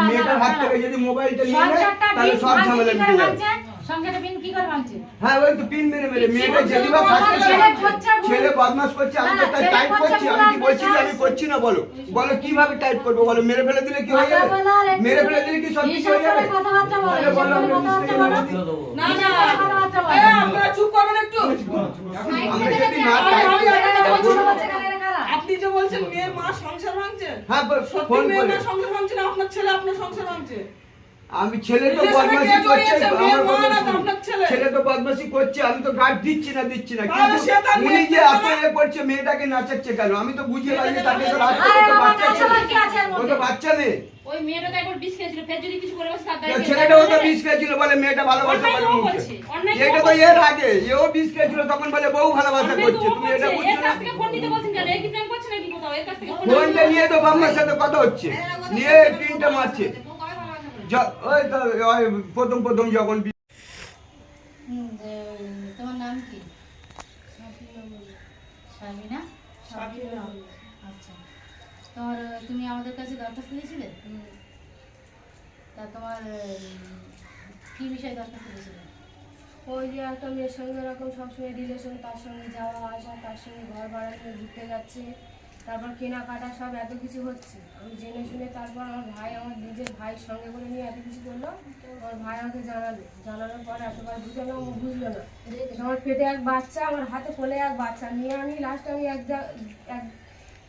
মেয়েটার হাত থেকে যদি মোবাইলটা নিয়ে নেয় তাহলে সব ঝামেলা মিটে যাবে। সংসারে পিন কি করে ভাঙছে? হ্যাঁ ওই তো পিন মেরে মেরে মেয়েটা যদি বা ফাঁসছে ছেলে বদমাশ করছে আমি তো তাই টাইট করছি আমি কি বলছি যে আমি করছি না বলো বলো কিভাবে টাইট করবো বলো মেরে ফেলে দিলে কি হয়ে যাবে মেরে ফেলে দিলে কি সব কিছু হয়ে যাবে তাহলে বলো আমি মিস্ত্রি না না আপনারা চুপ করবেন একটু। আমরা যদি না টাইট আপনি যে বলছেন মেয়ের মা সংসার ভাঙছে, হ্যাঁ সত্যি ফোন মেয়ের করে মা সংসার ভাঙছে না আপনার ছেলে আপনার সংসার ভাঙছে? আমি ছেলে তো রিলেশনে বদমাশি কে করছে জড়িয়েছে? মেয়ের আমার মা কথা না শুনুন। আপনার ছেলে? ছেলে তো বদমাশি করছে আমি তো গার্ড দিচ্ছি না তাহলে সে তার উনি মেয়েকে যে এত না- ইয়ে করছে মেয়েটাকে নাচাচ্ছে কেন আমি তো বুঝিয়ে পারি মেয়েটাকে তাকে তো নাচাচ্ছে। রাখতে আরে তো বাবা, বাচ্চা ছেলে নাচাবার কি আছে এর ও মধ্যে? তো বাচ্চা মেয়ে ওই মেয়েটা তো একবার বিষ খেয়েছিল, ফের যদি কিছু করে বসে তার দায়িত্ব ছেলেটাও তো বিষ খেয়েছিল বলে মেয়েটা ভালোবাসা অন্যায় করে তো ও মুখে। করছে, অন্যায় তো এটা ও তো করছে। এর আগে এও বিষ খেয়েছিল তখন বলে বউ ভালোবাসা অন্যায় তো করছে ও তুমি করছে। এটা এর বুঝছো না কাছ থেকে ফোন নিতে বলছেন কেন? এ কি প্রেম করছে নাকি কোথাও? এর কাছ থেকে ফোন ফোনটা নিয়ে তো বাম্মার সাথে কথা হচ্ছে নিয়ে তিনটা মারছে ওই তো ওই প্রথম যখন তোমার নাম কি? শাবিনা? শাবিনা। আচ্ছা, তোমার তুমি আমাদের কাছে দরখাস্ত দিয়েছিলে? তা তোমার কি বিষয়ে দরখাস্ত দিয়েছিলে? ওই যে একটা মেয়ের সঙ্গে এরকম সবসময় রিলেশন, তার সঙ্গে যাওয়া আসা, তার সঙ্গে ঘর ভাড়া নিয়ে ঘুরতে যাচ্ছে, তারপর কেনাকাটা সব এত কিছু হচ্ছে। আমি জেনে শুনে তারপর আমার ভাই, আমার নিজের ভাইয়ের সঙ্গে করে নিয়ে এত কিছু করলো। আমার ভাই আমাকে জানানোর পর এতবার বুঝালো, আমার বুঝলো না। আমার পেটে এক বাচ্চা, আমার হাতে কোলে এক বাচ্চা নিয়ে আমি লাস্ট আমি এক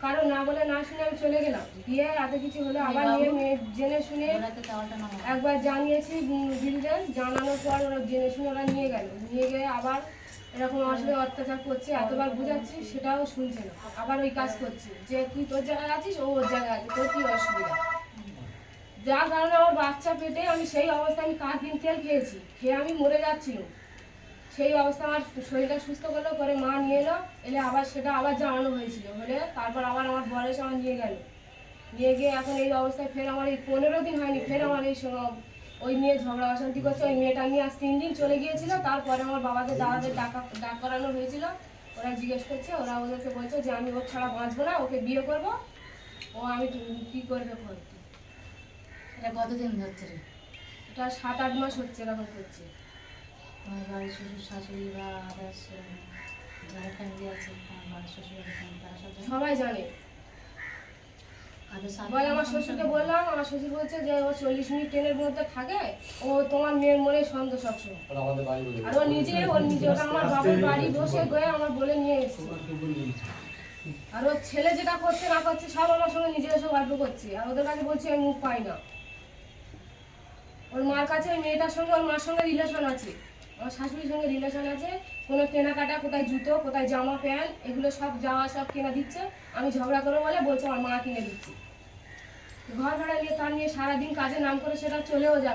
কারো না বলে না শুনে আমি চলে গেলাম। গিয়ে এত কিছু হলো আবার নিয়ে জেনে শুনে ওরাতে তাওয়ালটা নামাও। একবার জানিয়েছি দিদিদের, জানানোর পর ওরা জেনে শুনে ওরা নিয়ে গিয়ে আবার এরকম আমার সাথে অত্যাচার করছে। এতবার বোঝাচ্ছি সেটাও শুনছে না, আবার ওই কাজ করছে যে তুই তোর জায়গায় আছিস, ও ওর জায়গায় আছে, তোর কি অসুবিধা। যার কারণে আমার বাচ্চা পেটে আমি সেই অবস্থায় আমি কার্পিন তেল খেয়ে আমি মরে যাচ্ছিলাম। সেই অবস্থা আমার শরীরটা সুস্থ করলো, করে মা নিয়ে এলে আবার সেটা আবার জানানো হয়েছিল, হলে তারপর আবার আমার বর এসে আমার নিয়ে গিয়ে এখন এই অবস্থায় ফের আমার এই 15 দিন হয়নি, ফের আমার এই ওই নিয়ে ঝগড়া অশান্তি করছে। ওই মেয়েটা নিয়ে আজ 3 দিন চলে গিয়েছিল, তারপরে আমার বাবাদের দাদাদের ডাক করানো হয়েছিল। ওরা জিজ্ঞেস করছে, ওরা ওদেরকে বলছে যে আমি ওর ছাড়া বাঁচবো না, ওকে বিয়ে করবো, ও আমি কী করবে করতে। এটা কতদিন ধরছে রে? এটা 7-8 মাস হচ্ছে এরকম করছে। তোমার বাড়ির শ্বশুর শাশুড়ি বা আদার্স যারা ফ্যামিলি আছে, তোমার বাড়ির শ্বশুর ফ্যামিলি, তারা সব জানে? সবাই জানে। আদার্স বলে আমার শ্বশুরকে বললাম, আমার শ্বশুর বলছে যে ও 40 মিনিট ট্রেনের মধ্যে থাকে, ও তোমার মেয়ের মনে সন্দেহ সবসময়। আর ও নিজে ওটা আমার বাবার বাড়ি বসে গিয়ে আমার বলে নিয়ে এসেছে। আর ওর ছেলে যেটা করছে না করছে সব আমার সঙ্গে নিজে এসে গল্প করছে। আর ওদের কাছে বলছে আমি মুখ পাই না। ওর মার কাছে ওই মেয়েটার সঙ্গে ওর মার সঙ্গে রিলেশন আছে, আমার শাশুড়ির সঙ্গে রিলেশন আছে। কোনো কেনাকাটা, কোথায় জুতো, কোথায় জামা প্যান্ট, এগুলো সব যাওয়া সব কেনা দিচ্ছে। আমি ঝগড়া করে বলে বলছে আমার মা কিনে দিচ্ছে। ঘর ভাড়া নিয়ে তার নিয়ে সারাদিন কাজে নাম করে সেটা চলেও যাচ্ছে।